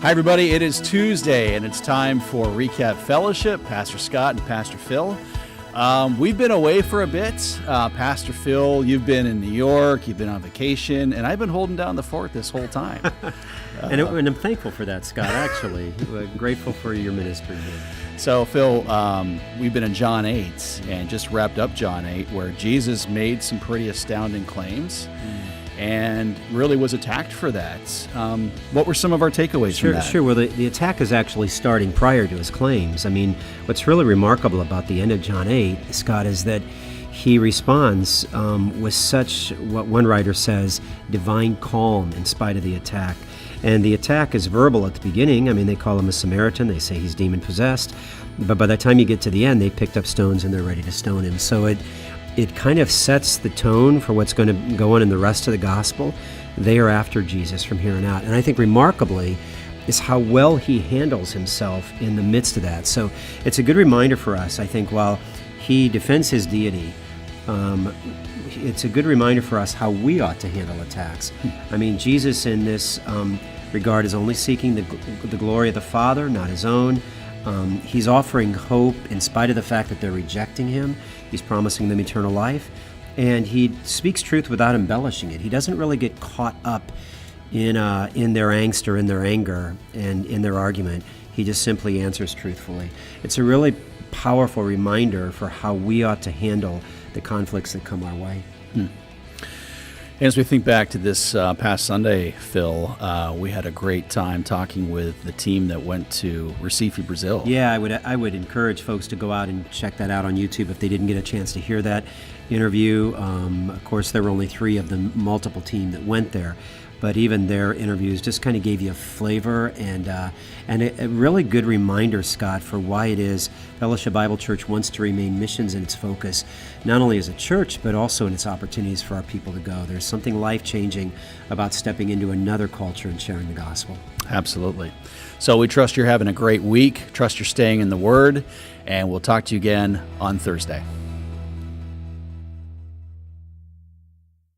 Hi, everybody. It is Tuesday, and it's time for Recap Fellowship. Pastor Scott and Pastor Phil. We've been away for a bit. Pastor Phil, you've been in New York, you've been on vacation, and I've been holding down the fort this whole time. And I'm thankful for that, Scott, actually. Grateful for your ministry here. So, Phil, we've been in John 8 and just wrapped up John 8, where Jesus made some pretty astounding claims and really was attacked for that. What were some of our takeaways from that? Sure. Well, the attack is actually starting prior to his claims. I mean, what's really remarkable about the end of John 8, Scott, is that he responds with such, what one writer says, divine calm in spite of the attack. And the attack is verbal at the beginning. I mean, they call him a Samaritan. They say he's demon-possessed. But by the time you get to the end, they picked up stones and they're ready to stone him. So it kind of sets the tone for what's going to go on in the rest of the gospel. They are after Jesus from here on out. And I think remarkably is how well he handles himself in the midst of that. So it's a good reminder for us, I think, while he defends his deity, it's a good reminder for us how we ought to handle attacks. I mean, Jesus in this regard is only seeking the glory of the Father, not his own. He's offering hope in spite of the fact that they're rejecting him. He's promising them eternal life. And he speaks truth without embellishing it. He doesn't really get caught up in their angst or in their anger and in their argument. He just simply answers truthfully. It's a really powerful reminder for how we ought to handle the conflicts that come our way. As we think back to this past Sunday, Phil, we had a great time talking with the team that went to Recife, Brazil. Yeah, I would encourage folks to go out and check that out on YouTube if they didn't get a chance to hear that interview. Of course, there were only 3 of the multiple team that went there, but even their interviews just kind of gave you a flavor and a really good reminder, Scott, for why it is Fellowship Bible Church wants to remain missions in its focus, not only as a church, but also in its opportunities for our people to go. There's something life-changing about stepping into another culture and sharing the gospel. Absolutely. So we trust you're having a great week, trust you're staying in the Word, and we'll talk to you again on Thursday.